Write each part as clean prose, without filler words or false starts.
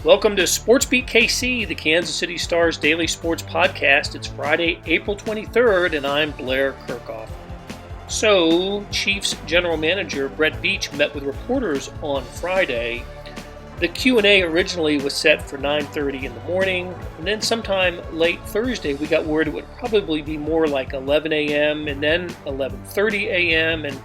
Welcome to SportsBeat KC, the Kansas City Star's daily sports podcast. It's Friday, April 23rd, and I'm Blair Kirchhoff. So, Chiefs General Manager Brett Veach met with reporters on Friday. The Q&A originally was set for 9:30 in the morning, and then sometime late Thursday we got word it would probably be more like 11 a.m. and then 11:30 a.m. and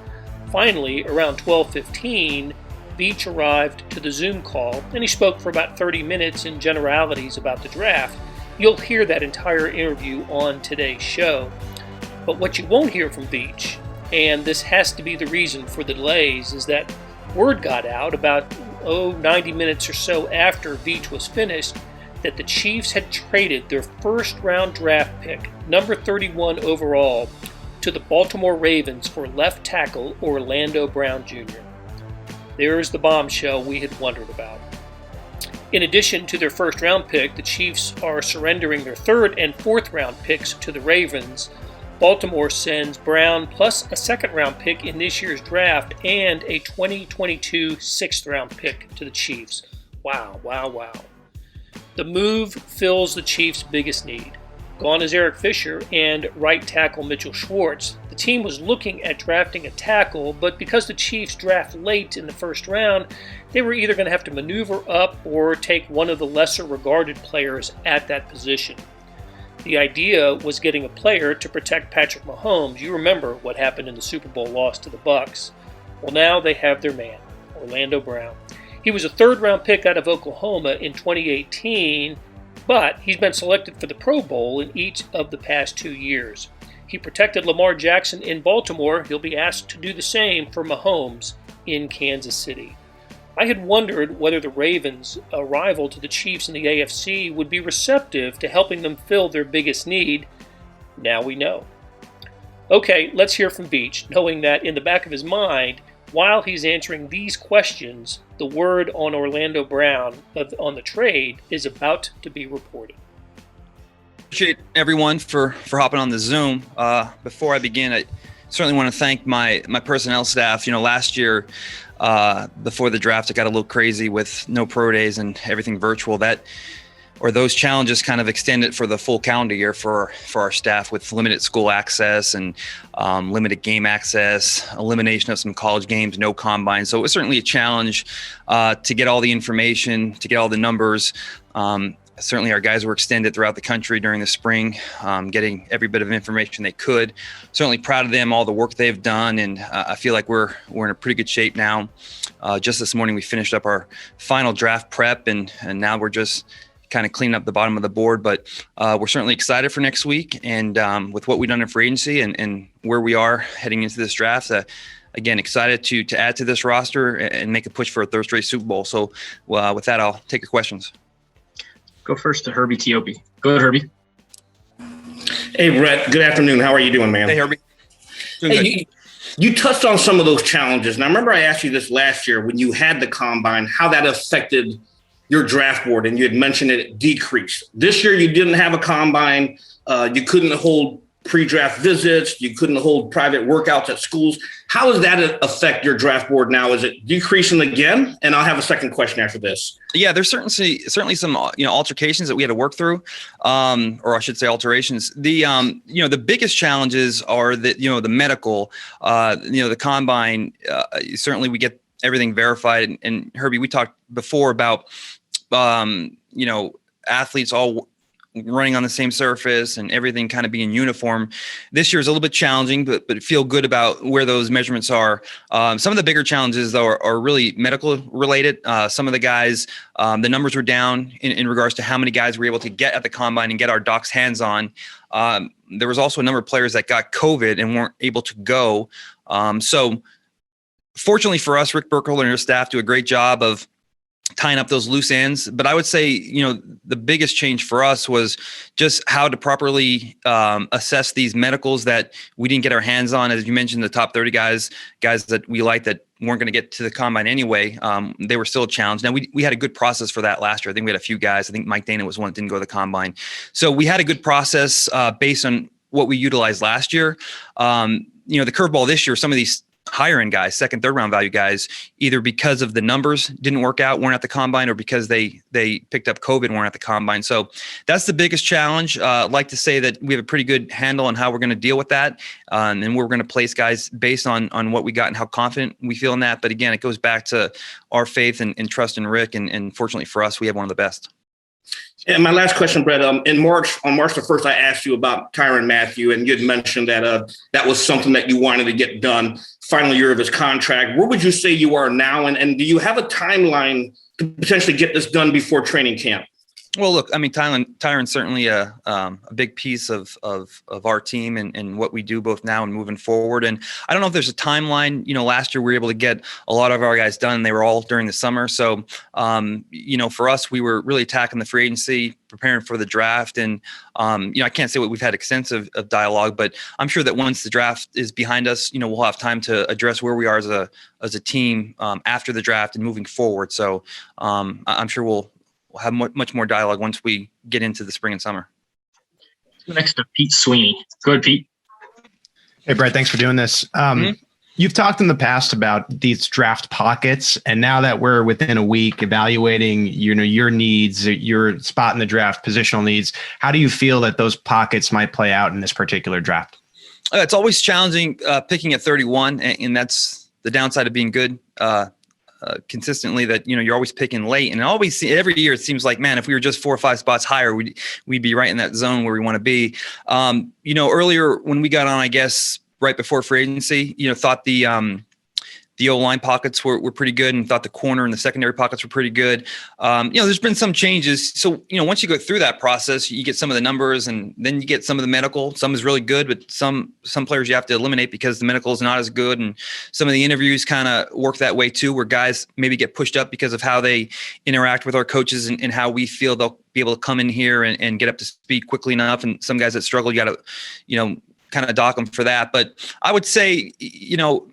finally around 12:15 Veach arrived to the Zoom call, and he spoke for about 30 minutes in generalities about the draft. You'll hear that entire interview on today's show. But what you won't hear from Veach, and this has to be the reason for the delays, is that word got out about 90 minutes or so after Veach was finished that the Chiefs had traded their first-round draft pick, number 31 overall, to the Baltimore Ravens for left tackle Orlando Brown Jr. There's the bombshell we had wondered about. In addition to their first-round pick, the Chiefs are surrendering their third and fourth-round picks to the Ravens. Baltimore sends Brown plus a second-round pick in this year's draft and a 2022 sixth-round pick to the Chiefs. Wow. The move fills the Chiefs' biggest need. Gone is Eric Fisher and right tackle Mitchell Schwartz. The team was looking at drafting a tackle, but because the Chiefs draft late in the first round, they were either going to have to maneuver up or take one of the lesser regarded players at that position. The idea was getting a player to protect Patrick Mahomes. You remember what happened in the Super Bowl loss to the Bucs. Well, now they have their man, Orlando Brown. He was a third-round pick out of Oklahoma in 2018, but he's been selected for the Pro Bowl in each of the past 2 years. He protected Lamar Jackson in Baltimore. He'll be asked to do the same for Mahomes in Kansas City. I had wondered whether the Ravens, a rival to the Chiefs in the AFC, would be receptive to helping them fill their biggest need. Now we know. Okay, let's hear from Veach, knowing that in the back of his mind, while he's answering these questions, the word on Orlando Brown on the trade is about to be reported. Appreciate everyone for hopping on the Zoom. Before I begin, I certainly want to thank my personnel staff. Last year, before the draft, it got a little crazy with no pro days and everything virtual. Those challenges kind of extended for the full calendar year for our staff, with limited school access and limited game access, elimination of some college games, no combine. So it was certainly a challenge to get all the information, to get all the numbers. Certainly our guys were extended throughout the country during the spring, getting every bit of information they could. Certainly proud of them, all the work they've done, and I feel like we're in a pretty good shape now. Just this morning we finished up our final draft prep, and now we're just kind of cleaning up the bottom of the board, but we're certainly excited for next week, and with what we've done in free agency and where we are heading into this draft. Again, excited to add to this roster and make a push for a third straight Super Bowl. So with that, I'll take your questions. Go first to Herbie Tiopi. Go ahead, Herbie. Hey, Brett. Good afternoon. How are you doing, man? Hey, Herbie. Hey, you touched on some of those challenges. And I remember I asked you this last year when you had the combine, how that affected your draft board, and you had mentioned it decreased. This year, you didn't have a combine. You couldn't hold pre-draft visits. You couldn't hold private workouts at schools. How does that affect your draft board now? Is it decreasing again? And I'll have a second question after this. Yeah, there's certainly some altercations that we had to work through, or I should say alterations. The biggest challenges are the medical, the combine. Certainly, we get everything verified. And Herbie, we talked before about athletes all running on the same surface and everything kind of being uniform. This year is a little bit challenging, but feel good about where those measurements are. Some of the bigger challenges, though, are really medical related. Some of the guys, the numbers were down in regards to how many guys we were able to get at the combine and get our docs hands on. There was also a number of players that got COVID and weren't able to go. So fortunately for us, Rick Burkholder and his staff do a great job of tying up those loose ends. But I would say, the biggest change for us was just how to properly assess these medicals that we didn't get our hands on. As you mentioned, the top 30 guys that we like that weren't going to get to the combine anyway. They were still a challenge. Now we had a good process for that last year. I think we had a few guys. I think Mike Dana was one that didn't go to the combine. So we had a good process based on what we utilized last year. The curveball this year, some of these higher end guys, second, third round value guys, either because of the numbers didn't work out, weren't at the combine, or because they picked up COVID and weren't at the combine. So that's the biggest challenge. I'd like to say that we have a pretty good handle on how we're going to deal with that. And we're going to place guys based on what we got and how confident we feel in that. But again, it goes back to our faith and trust in Rick. And fortunately for us, we have one of the best. And my last question, Brett, on March the 1st, I asked you about Tyrann Mathieu, and you had mentioned that that was something that you wanted to get done, final year of his contract. Where would you say you are now? And do you have a timeline to potentially get this done before training camp? Well, look, I mean, Tyron's certainly a big piece of our team and what we do both now and moving forward. And I don't know if there's a timeline. Last year we were able to get a lot of our guys done. They were all during the summer. So, for us, we were really attacking the free agency, preparing for the draft. And, I can't say we've had extensive dialogue, but I'm sure that once the draft is behind us, we'll have time to address where we are as a team after the draft and moving forward. So I'm sure we'll have much more dialogue once we get into the spring and summer. Next to Pete Sweeney. Go ahead, Pete. Hey, Brett, thanks for doing this. You've talked in the past about these draft pockets, and now that we're within a week evaluating, your needs, your spot in the draft, positional needs, how do you feel that those pockets might play out in this particular draft? It's always challenging picking at 31, and that's the downside of being good. Consistently that, you're always picking late, and every year it seems like, man, if we were just 4 or 5 spots higher, we'd be right in that zone where we want to be. Earlier when we got on, I guess, right before free agency, thought the O-line pockets were pretty good, and thought the corner and the secondary pockets were pretty good. There's been some changes. So, once you go through that process, you get some of the numbers, and then you get some of the medical. Some is really good, but some players you have to eliminate because the medical is not as good. And some of the interviews kind of work that way too, where guys maybe get pushed up because of how they interact with our coaches and how we feel they'll be able to come in here and get up to speed quickly enough. And some guys that struggle, you got to, kind of dock them for that. But I would say,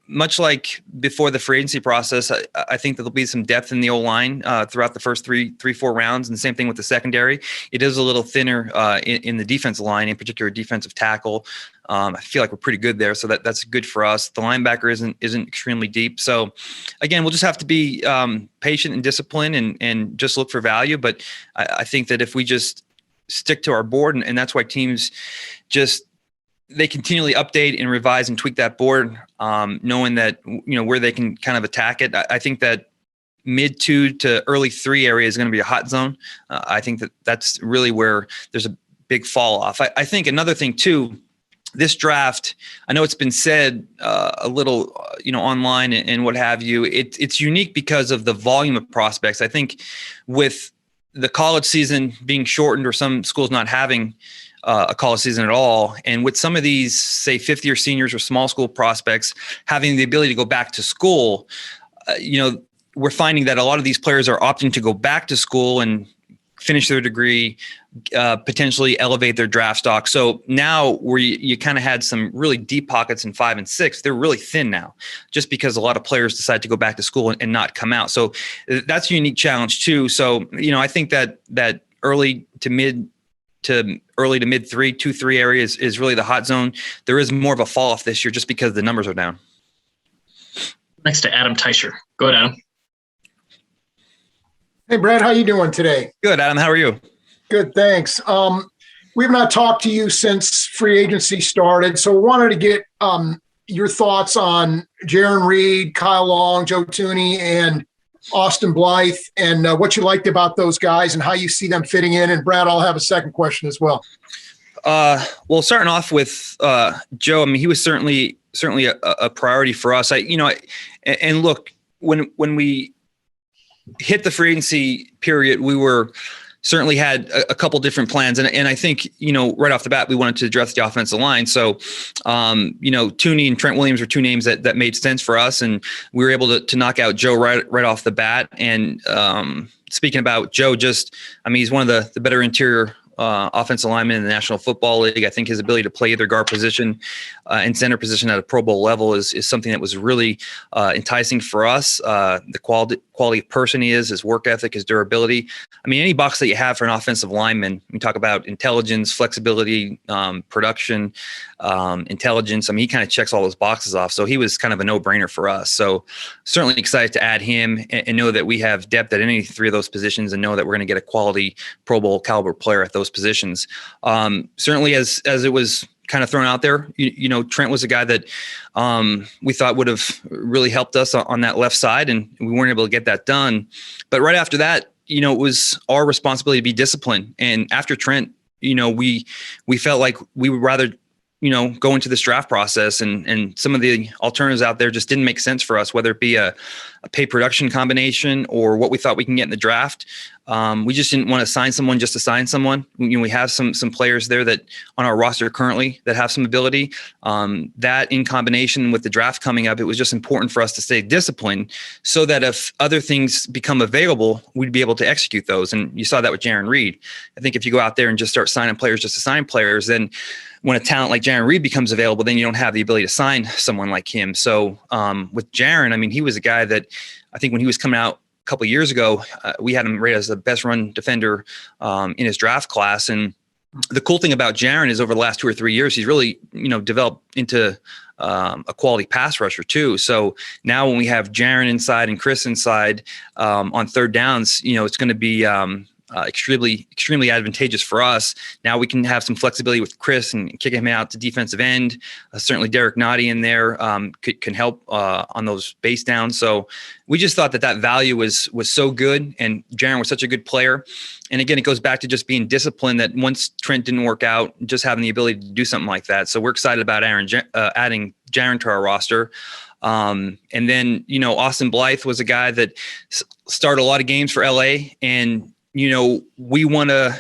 much like before the free agency process, I think that there'll be some depth in the O-line throughout the first 3-4 rounds. And the same thing with the secondary. It is a little thinner in the defensive line, in particular defensive tackle. I feel like we're pretty good there. So that's good for us. The linebacker isn't extremely deep. So again, we'll just have to be patient and disciplined and just look for value. But I think that if we just stick to our board, and that's why teams they continually update and revise and tweak that board, knowing that, where they can kind of attack it. I think that mid 2 to early 3 area is going to be a hot zone. I think that's really where there's a big fall off. I think another thing too, this draft, I know it's been said a little, online and what have you. It's unique because of the volume of prospects. I think with the college season being shortened, or some schools not having a college season at all, and with some of these, say, fifth-year seniors or small school prospects having the ability to go back to school, we're finding that a lot of these players are opting to go back to school and finish their degree, potentially elevate their draft stock. So now where you kind of had some really deep pockets in 5 and 6, they're really thin now, just because a lot of players decide to go back to school and not come out. So that's a unique challenge too. So, I think that early to mid 2-3 areas is really the hot zone. There is more of a fall off this year just because the numbers are down. Next to Adam Teicher. Go ahead, Adam. Hey, Brett, how you doing today? Good, Adam. How are you? Good, thanks. We've not talked to you since free agency started, so wanted to get your thoughts on Jaron Reed, Kyle Long, Joe Thuney, and Austin Blythe, and what you liked about those guys and how you see them fitting in. And Brad, I'll have a second question as well. Well, starting off with Joe, I mean, he was certainly a priority for us. And look, when we hit the free agency period, we certainly had a couple different plans. And I think, right off the bat, we wanted to address the offensive line. So, Thuney and Trent Williams were two names that made sense for us. And we were able to knock out Joe right off the bat. And speaking about Joe, he's one of the better interior offensive lineman in the National Football League. I think his ability to play either guard position and center position at a Pro Bowl level is something that was really enticing for us. The quality of person he is, his work ethic, his durability. I mean, any box that you have for an offensive lineman, we talk about intelligence, flexibility, production, intelligence. I mean, he kind of checks all those boxes off. So he was kind of a no-brainer for us. So certainly excited to add him and know that we have depth at any three of those positions and know that we're going to get a quality Pro Bowl caliber player at those positions. Certainly as it was kind of thrown out there, you know, Trent was a guy that we thought would have really helped us on that left side, and we weren't able to get that done. But right after that, you know, it was our responsibility to be disciplined. And after Trent, you know, we felt like we would rather, you know, go into this draft process, and some of the alternatives out there just didn't make sense for us, whether it be a pay production combination or what we thought we can get in the draft. We just didn't want to sign someone just to sign someone. You know, we have some players there that on our roster currently that have some ability. That in combination with the draft coming up, it was just important for us to stay disciplined so that if other things become available, we'd be able to execute those. And you saw that with Jaron Reed. I think if you go out there and just start signing players just to sign players, then when a talent like Jaron Reed becomes available, then you don't have the ability to sign someone like him. So with Jaron, I mean, he was a guy that I think when he was coming out a couple of years ago, we had him rated as the best run defender in his draft class. And the cool thing about Jaron is over the last 2 or 3 years, he's really, you know, developed into a quality pass rusher too. So now when we have Jaron inside and Chris inside on third downs, you know, it's going to be extremely advantageous for us. Now we can have some flexibility with Chris and kick him out to defensive end. Certainly Derek Noddy in there can help on those base downs. So we just thought that value was so good, and Jaron was such a good player. And again, it goes back to just being disciplined, that once Trent didn't work out, just having the ability to do something like that. So we're excited about adding Jaron to our roster. And then, you know, Austin Blythe was a guy that started a lot of games for LA, and you know, we want to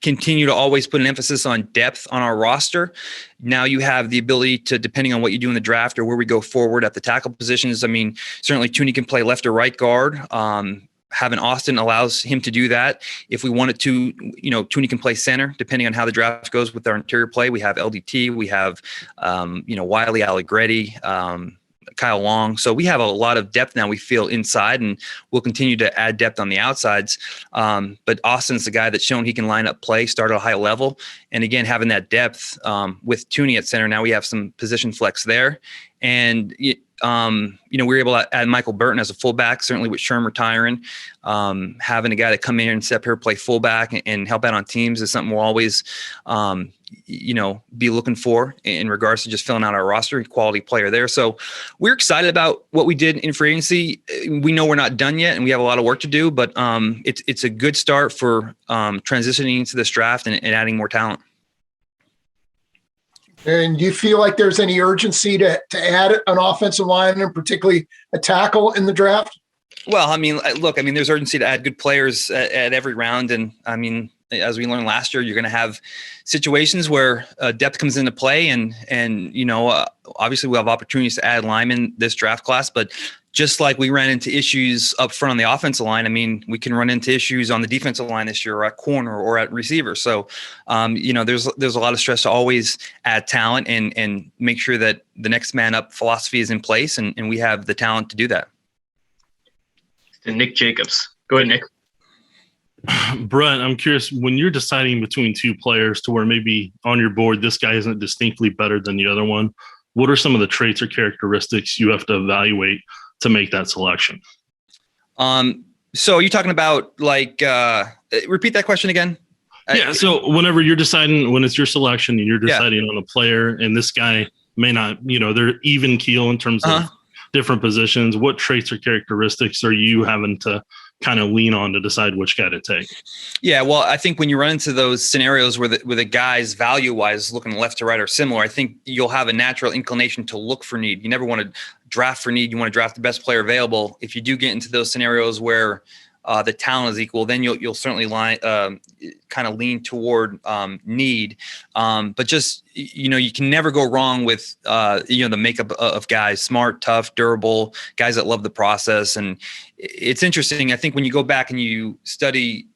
continue to always put an emphasis on depth on our roster. Now you have the ability to, depending on what you do in the draft or where we go forward at the tackle positions. I mean, certainly Tooney can play left or right guard. Having Austin allows him to do that. If we wanted to, you know, Tooney can play center, depending on how the draft goes with our interior play. We have LDT, we have, you know, Wiley Allegretti, Kyle Long. So we have a lot of depth now, we feel, inside, and we'll continue to add depth on the outsides. But Austin's the guy that's shown he can line up play, start at a high level. And again, having that depth with Tooney at center, now we have some position flex there. And, you know, we were able to add Michael Burton as a fullback, certainly with Sherm retiring. Having a guy that come in and step here, play fullback and help out on teams is something we'll always, you know, be looking for in regards to just filling out our roster, quality player there. So we're excited about what we did in free agency. We know we're not done yet and we have a lot of work to do, but it's a good start for transitioning into this draft and adding more talent. And do you feel like there's any urgency to add an offensive lineman, particularly a tackle, in the draft? Well, I mean, look, I mean, there's urgency to add good players at every round. And I mean, as we learned last year, you're going to have situations where depth comes into play, and you know, obviously we have opportunities to add linemen this draft class, but just like we ran into issues up front on the offensive line, I mean, we can run into issues on the defensive line this year, or at corner, or at receiver. So, you know, there's a lot of stress to always add talent and make sure that the next man up philosophy is in place, and we have the talent to do that. And Nick Jacobs. Go ahead, Nick. Brett, I'm curious, when you're deciding between two players to where maybe on your board this guy isn't distinctly better than the other one, what are some of the traits or characteristics you have to evaluate to make that selection? So you're talking about, like, repeat that question again? Yeah, so whenever you're deciding, when it's your selection and you're deciding on a player, and this guy may not, you know, they're even keel in terms of different positions, what traits or characteristics are you having to kind of lean on to decide which guy to take? Yeah, well, I think when you run into those scenarios where the guys value-wise looking left to right are similar, I think you'll have a natural inclination to look for need. You never want to draft for need. You want to draft the best player available. If you do get into those scenarios where the talent is equal, then you'll certainly kind of lean toward need. But just, you know, you can never go wrong with, you know, the makeup of guys: smart, tough, durable, guys that love the process. And it's interesting. I think when you go back and you study,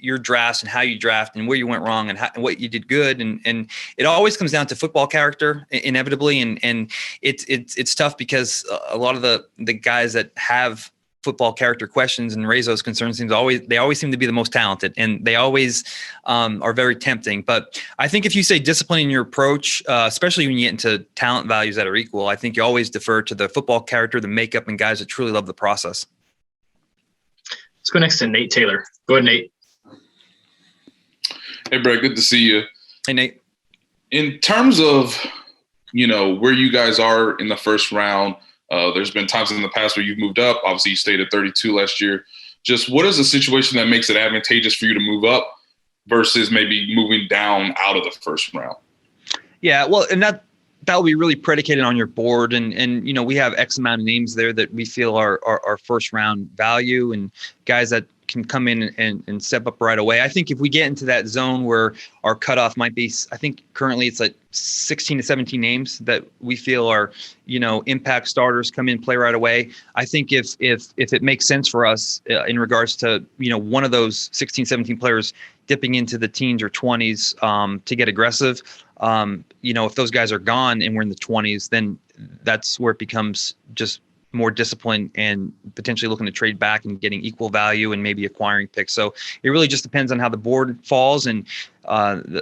your drafts and how you draft and where you went wrong and what you did good. And it always comes down to football character inevitably. And it's tough because a lot of the guys that have football character questions and raise those concerns they always seem to be the most talented, and they always are very tempting. But I think if you say discipline in your approach, especially when you get into talent values that are equal, I think you always defer to the football character, the makeup, and guys that truly love the process. Let's go next to Nate Taylor. Go ahead, Nate. Hey, Brett, good to see you. Hey, Nate. In terms of, where you guys are in the first round, there's been times in the past where you've moved up. Obviously, you stayed at 32 last year. Just what is the situation that makes it advantageous for you to move up versus maybe moving down out of the first round? Yeah, well, and that will be really predicated on your board. And we have X amount of names there that we feel are first round value and guys that can come in and step up right away. I think if we get into that zone where our cutoff might be, I think currently it's like 16 to 17 names that we feel are, impact starters, come in, play right away. I think if it makes sense for us in regards to, one of those 16, 17 players dipping into the teens or 20s to get aggressive, if those guys are gone and we're in the 20s, then that's where it becomes just more discipline and potentially looking to trade back and getting equal value and maybe acquiring picks. So it really just depends on how the board falls. And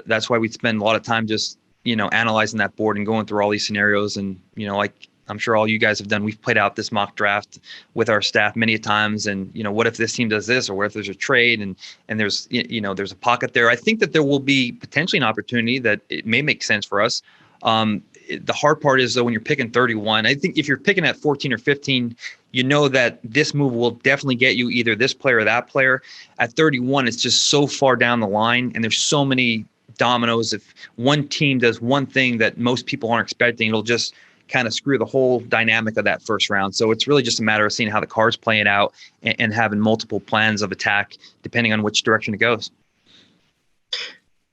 that's why we spend a lot of time just, analyzing that board and going through all these scenarios. And, like I'm sure all you guys have done, we've played out this mock draft with our staff many times. And, what if this team does this, or what if there's a trade and there's, there's a pocket there. I think that there will be potentially an opportunity that it may make sense for us. The hard part is, though, when you're picking 31, I think if you're picking at 14 or 15, that this move will definitely get you either this player or that player. At 31, it's just so far down the line, and there's so many dominoes. If one team does one thing that most people aren't expecting, it'll just kind of screw the whole dynamic of that first round. So it's really just a matter of seeing how the card's playing out and having multiple plans of attack depending on which direction it goes.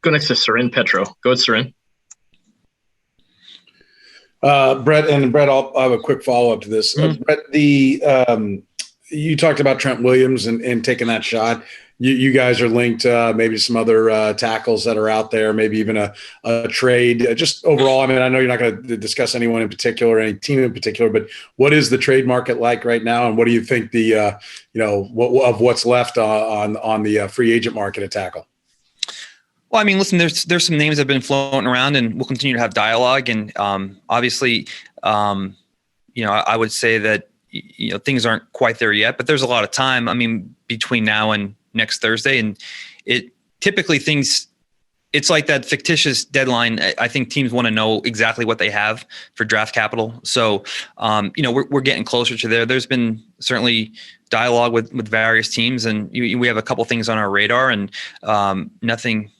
Go next to Sarin Petro. Go ahead, Sarin. Brett, I have a quick follow-up to this. Brett, you talked about Trent Williams and taking that shot. You guys are linked maybe some other tackles that are out there, maybe even a trade. Just overall, I mean, I know you're not going to discuss anyone in particular, any team in particular, but what is the trade market like right now, and what do you think of what's left on the free agent market at tackle? Well, I mean, listen, there's some names that have been floating around, and we'll continue to have dialogue. And obviously, I would say that things aren't quite there yet, but there's a lot of time. I mean, between now and next Thursday, and it typically it's like that fictitious deadline. I think teams want to know exactly what they have for draft capital. So, we're getting closer to there. There's been certainly dialogue with various teams, and we have a couple things on our radar, and nothing.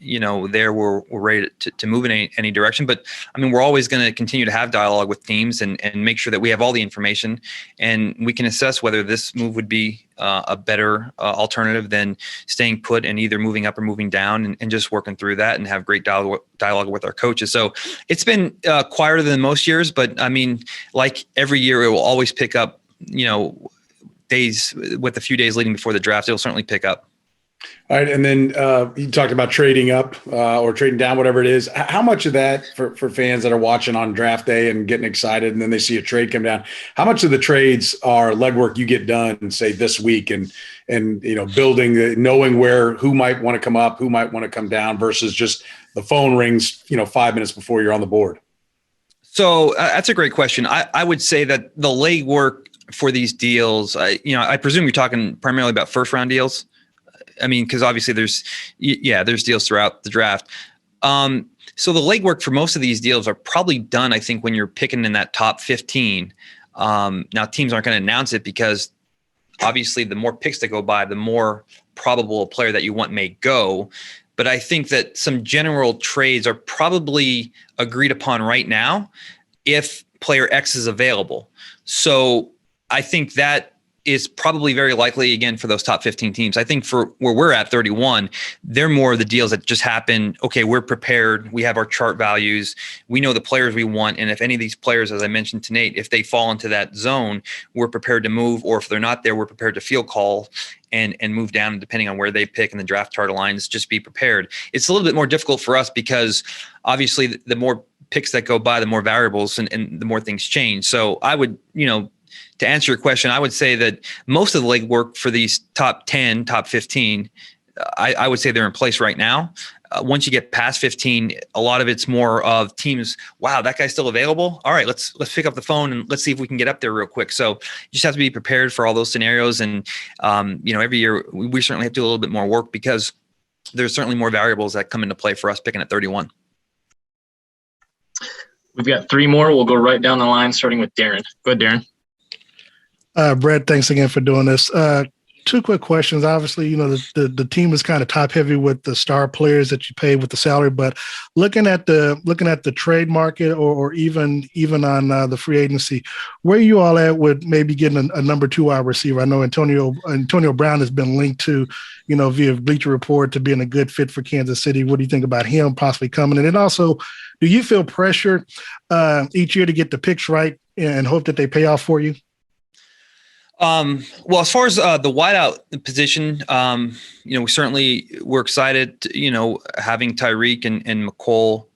There we're ready to move in any direction. But I mean, we're always going to continue to have dialogue with teams and make sure that we have all the information, and we can assess whether this move would be a better alternative than staying put and either moving up or moving down, and just working through that and have great dialogue with our coaches. So it's been quieter than most years, but I mean, like every year, it will always pick up, days with a few days leading before the draft. It'll certainly pick up. All right, and then you talked about trading up or trading down, whatever it is. How much of that for fans that are watching on draft day and getting excited, and then they see a trade come down, how much of the trades are legwork you get done, say, this week, and building, knowing who might want to come up, who might want to come down, versus just the phone rings, 5 minutes before you're on the board? So that's a great question. I would say that the legwork for these deals, I presume you're talking primarily about first round deals. I mean, because obviously there's deals throughout the draft. So the legwork for most of these deals are probably done, I think, when you're picking in that top 15. Now, teams aren't going to announce it because obviously the more picks that go by, the more probable a player that you want may go. But I think that some general trades are probably agreed upon right now if player X is available. So I think that is probably very likely again for those top 15 teams. I think for where we're at 31, they're more of the deals that just happen. Okay, we're prepared. We have our chart values. We know the players we want. And if any of these players, as I mentioned to Nate, if they fall into that zone, we're prepared to move, or if they're not there, we're prepared to field call and move down, depending on where they pick in the draft chart aligns, just be prepared. It's a little bit more difficult for us because obviously the more picks that go by, the more variables and the more things change. So I would, to answer your question, I would say that most of the legwork for these top 10, top 15, I would say they're in place right now. Once you get past 15, a lot of it's more of teams. Wow, that guy's still available. All right, let's pick up the phone and let's see if we can get up there real quick. So you just have to be prepared for all those scenarios. And every year we certainly have to do a little bit more work because there's certainly more variables that come into play for us picking at 31. We've got 3 more. We'll go right down the line, starting with Darren. Go ahead, Darren. Brett, thanks again for doing this. 2 quick questions. Obviously, the team is kind of top heavy with the star players that you pay with the salary, but looking at the trade market or even on the free agency, where you all at with maybe getting a number 2 wide receiver? I know Antonio Brown has been linked to, via Bleacher Report to being a good fit for Kansas City. What do you think about him possibly coming? And then also, do you feel pressure each year to get the picks right and hope that they pay off for you? Well, as far as the wideout position, we're excited. Having Tyreek and McCole,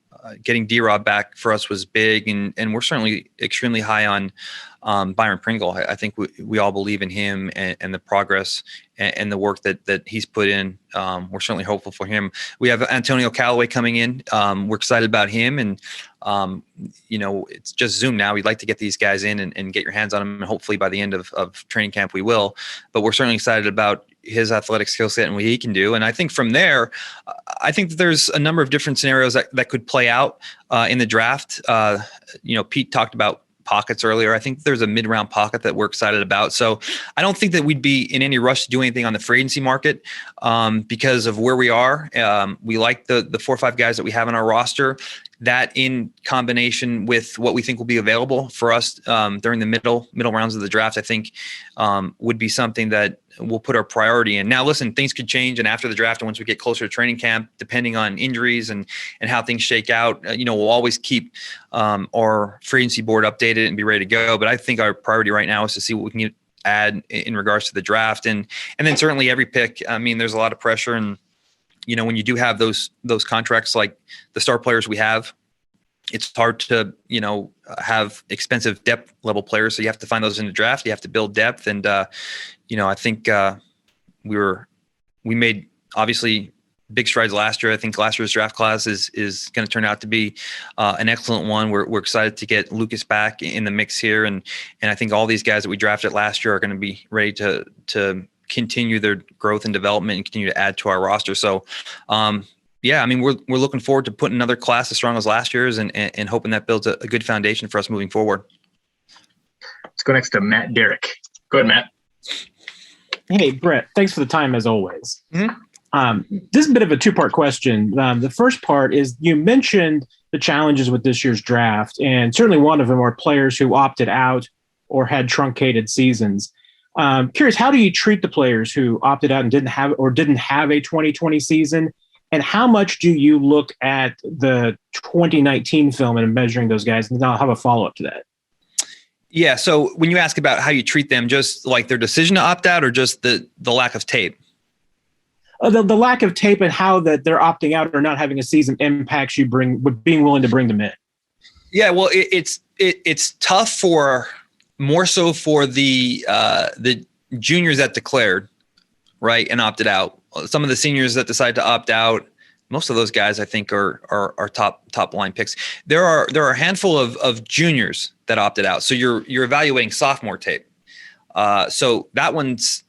getting D-Rob back for us was big, and we're certainly extremely high on Byron Pringle. I think we all believe in him and the progress and the work that he's put in. We're certainly hopeful for him. We have Antonio Callaway coming in. We're excited about him, and it's just Zoom now. We'd like to get these guys in and get your hands on them, and hopefully by the end of training camp we will. But we're certainly excited about his athletic skill set and what he can do. And I think from there, I think that there's a number of different scenarios that could play out in the draft. Pete talked about pockets earlier. I think there's a mid-round pocket that we're excited about. So I don't think that we'd be in any rush to do anything on the free agency market because of where we are. We like the 4 or 5 guys that we have on our roster. That in combination with what we think will be available for us during the middle rounds of the draft, I think would be something that we'll put our priority in. Now, listen, things could change, and after the draft, and once we get closer to training camp, depending on injuries and how things shake out, we'll always keep our free agency board updated and be ready to go. But I think our priority right now is to see what we can add in regards to the draft, and then certainly every pick. I mean, there's a lot of pressure, and when you do have those contracts like the star players we have, it's hard to, have expensive depth level players. So you have to find those in the draft. You have to build depth. And, I think we made obviously big strides last year. I think last year's draft class is going to turn out to be an excellent one. We're excited to get Lucas back in the mix here. And I think all these guys that we drafted last year are going to be ready to continue their growth and development and continue to add to our roster. So, we're looking forward to putting another class as strong as last year's and hoping that builds a good foundation for us moving forward. Let's go next to Matt Derrick. Go ahead, Matt. Hey, Brett, thanks for the time as always. Mm-hmm. This is a bit of a 2-part question. The first part is you mentioned the challenges with this year's draft, and certainly one of them are players who opted out or had truncated seasons. Curious, how do you treat the players who opted out and didn't have a 2020 season? And how much do you look at the 2019 film and measuring those guys? And I'll have a follow-up to that. Yeah. So when you ask about how you treat them, just like their decision to opt out or just the lack of tape? The lack of tape and how that they're opting out or not having a season impacts you with being willing to bring them in. Yeah. Well, it's tough more so for the juniors that declared, right, and opted out. Some of the seniors that decide to opt out, most of those guys I think are top line picks. There are a handful of juniors that opted out. So you're evaluating sophomore tape. So that one's,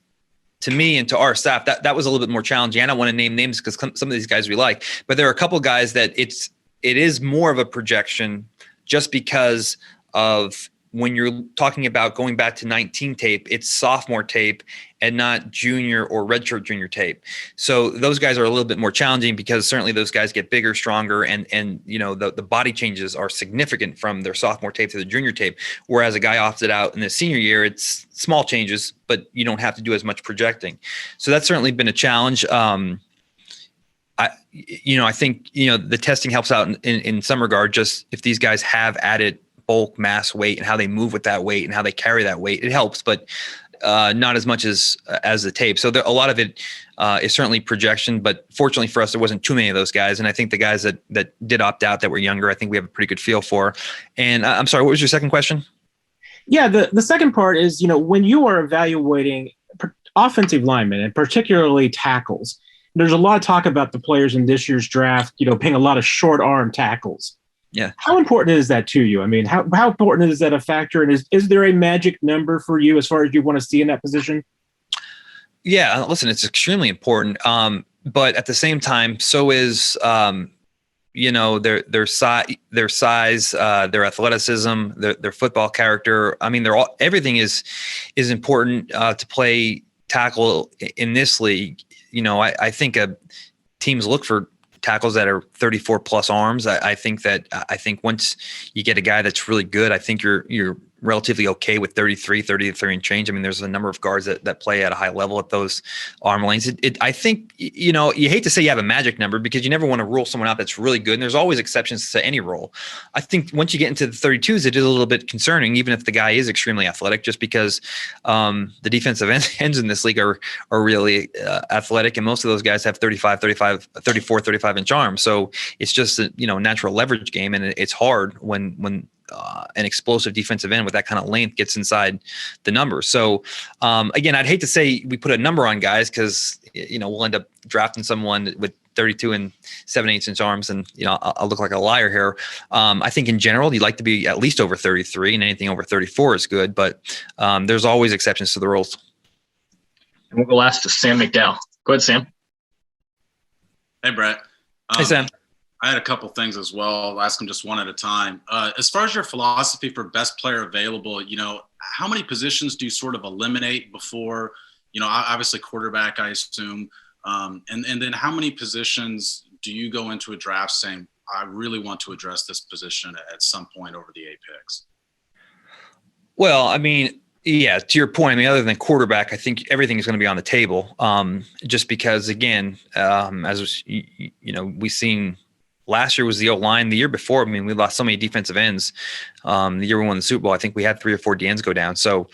to me and to our staff, that was a little bit more challenging. I don't want to name names because some of these guys we like, but there are a couple guys that it is more of a projection just because of when you're talking about going back to 19 tape, it's sophomore tape and not junior or redshirt junior tape. So those guys are a little bit more challenging because certainly those guys get bigger, stronger, and the body changes are significant from their sophomore tape to the junior tape. Whereas a guy opted out in the senior year, it's small changes, but you don't have to do as much projecting. So that's certainly been a challenge. I think the testing helps out in some regard. Just if these guys have added bulk, mass, weight, and how they move with that weight and how they carry that weight, it helps, but not as much as the tape. So a lot of it is certainly projection, but fortunately for us, there wasn't too many of those guys. And I think the guys that did opt out that were younger, I think we have a pretty good feel for. And I'm sorry, what was your second question? Yeah, the second part is, when you are evaluating offensive linemen and particularly tackles, there's a lot of talk about the players in this year's draft, being a lot of short arm tackles. Yeah. How important is that to you? I mean, how important is that a factor? And is there a magic number for you as far as you want to see in that position? Yeah, listen, it's extremely important. But at the same time, so is their size, their athleticism, their football character. I mean, everything is important to play tackle in this league. I think teams look for tackles that are 34 plus arms. I think once you get a guy that's really good, I think you're relatively okay with 33 and change. I mean, there's a number of guards that play at a high level at those arm lengths. I think, you hate to say you have a magic number because you never want to rule someone out that's really good. And there's always exceptions to any rule. I think once you get into the 32s, it is a little bit concerning, even if the guy is extremely athletic, just because the defensive ends in this league are really athletic. And most of those guys have 34, 35-inch arms. So it's just a, natural leverage game. And it's hard when an explosive defensive end with that kind of length gets inside the number. So again, I'd hate to say we put a number on guys because we'll end up drafting someone with 32 and 7/8 inch arms, and I'll look like a liar here. I think in general you'd like to be at least over 33, and anything over 34 is good. But there's always exceptions to the rules. And we'll go last to Sam McDowell. Go ahead, Sam. Hey, Brett. Hey, Sam. I had a couple things as well. I'll ask them just one at a time. As far as your philosophy for best player available, how many positions do you sort of eliminate before, obviously quarterback, I assume. And then how many positions do you go into a draft saying, I really want to address this position at some point over the 8 picks? Well, I mean, yeah, to your point, I mean, other than quarterback, I think everything is going to be on the table. Just because, again, as we've seen. Last year was the O-line. The year before, I mean, we lost so many defensive ends. The year we won the Super Bowl, I think we had 3 or 4 DNs go down. So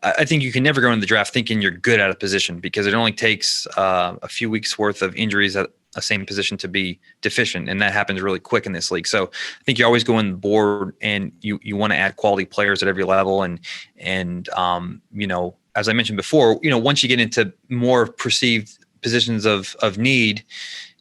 I think you can never go into the draft thinking you're good at a position because it only takes a few weeks worth of injuries at a same position to be deficient. And that happens really quick in this league. So I think you always go in the board and you want to add quality players at every level. And as I mentioned before, once you get into more perceived positions of need,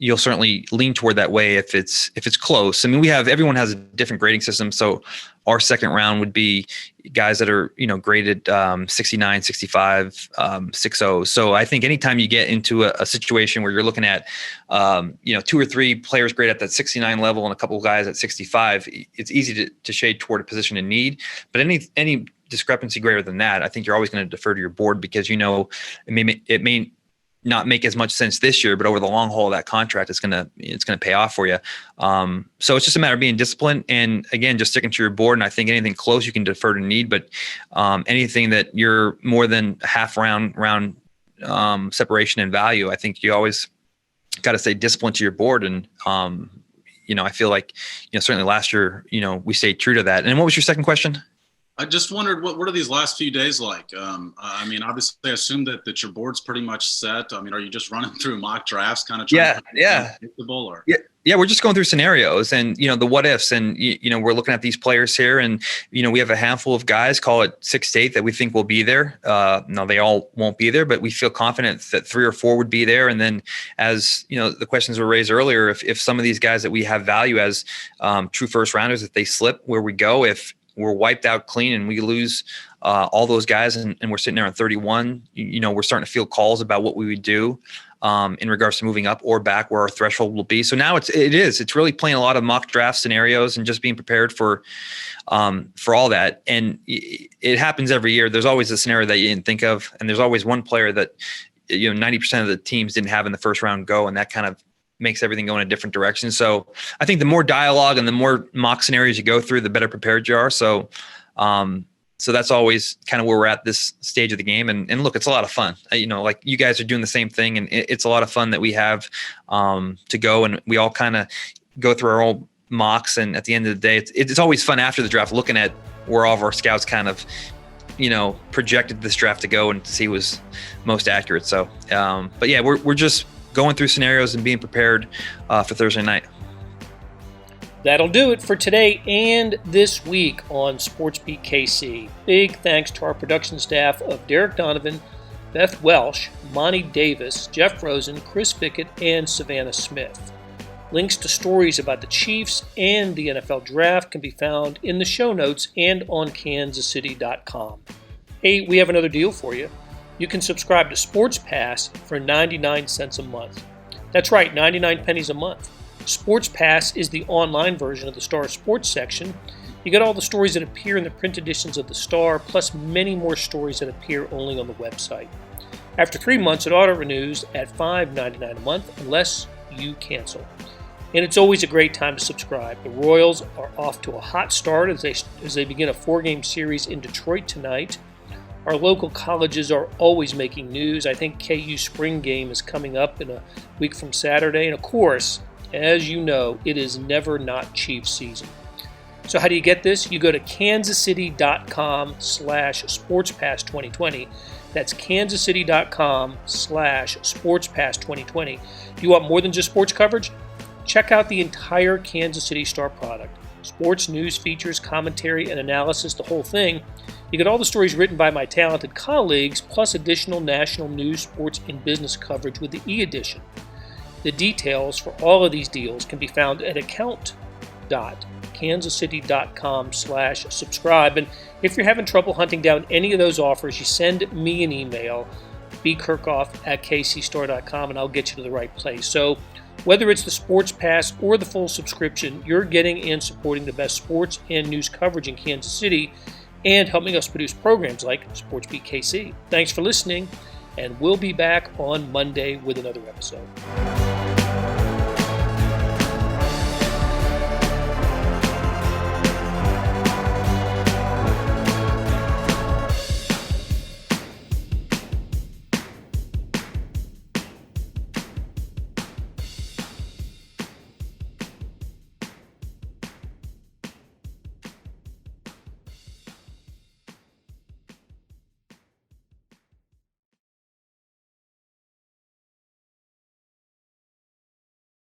you'll certainly lean toward that way if it's close. I mean, everyone has a different grading system. So our second round would be guys that are, graded 69, 65, 60. So I think anytime you get into a situation where you're looking at, 2 or 3 players graded at that 69 level and a couple of guys at 65, it's easy to shade toward a position in need. But any discrepancy greater than that, I think you're always going to defer to your board because, it may not make as much sense this year, but over the long haul of that contract, it's gonna pay off for you. So it's just a matter of being disciplined and again, just sticking to your board. And I think anything close you can defer to need, but anything that you're more than half round separation in value, I think you always got to stay disciplined to your board. And I feel like certainly last year we stayed true to that. And what was your second question? I just wondered what are these last few days like? I mean, obviously, I assume that your board's pretty much set. I mean, are you just running through mock drafts, kind of trying to predictable, or? Yeah, we're just going through scenarios and the what ifs, and we're looking at these players here, and we have a handful of guys, call it 6 to 8, that we think will be there. No, they all won't be there, but we feel confident that 3 or 4 would be there. And then, as the questions were raised earlier, if some of these guys that we have value as true first rounders, if they slip, where we go, if we're wiped out clean and we lose all those guys and we're sitting there on 31, we're starting to feel calls about what we would do. in regards to moving up or back where our threshold will be. So now it's really playing a lot of mock draft scenarios and just being prepared for all that. And it happens every year. There's always a scenario that you didn't think of, and there's always one player that 90% of the teams didn't have in the first round go, and that kind of makes everything go in a different direction. So I think the more dialogue and the more mock scenarios you go through, the better prepared you are. So that's always kind of where we're at this stage of the game. And look, it's a lot of fun. Like you guys are doing the same thing, and it's a lot of fun that we have to go, and we all kind of go through our own mocks. And at the end of the day, it's always fun after the draft, looking at where all of our scouts kind of, projected this draft to go and to see who was most accurate. So, but yeah, we're just going through scenarios and being prepared for Thursday night. That'll do it for today and this week on SportsBeat KC. Big thanks to our production staff of Derek Donovan, Beth Welsh, Monty Davis, Jeff Rosen, Chris Bickett, and Savannah Smith. Links to stories about the Chiefs and the NFL Draft can be found in the show notes and on kansascity.com. Hey, we have another deal for you. You can subscribe to Sports Pass for 99 cents a month. That's right, 99 pennies a month. Sports Pass is the online version of the Star Sports section. You get all the stories that appear in the print editions of the Star, plus many more stories that appear only on the website. After 3 months, it auto-renews at $5.99 a month unless you cancel. And it's always a great time to subscribe. The Royals are off to a hot start as they begin a 4-game series in Detroit tonight. Our local colleges are always making news. I think KU spring game is coming up in a week from Saturday. And of course, as you know, it is never not Chiefs season. So how do you get this? You go to kansascity.com/sportspass2020. That's kansascity.com/sportspass2020. Do you want more than just sports coverage? Check out the entire Kansas City Star product. Sports, news, features, commentary, and analysis, the whole thing. You get all the stories written by my talented colleagues, plus additional national news, sports, and business coverage with the e-edition. The details for all of these deals can be found at account.kansascity.com/subscribe. And if you're having trouble hunting down any of those offers, you send me an email, bkirkhoff@kcstar.com, and I'll get you to the right place. So whether it's the Sports Pass or the full subscription, you're getting and supporting the best sports and news coverage in Kansas City and helping us produce programs like SportsBeat KC. Thanks for listening, and we'll be back on Monday with another episode.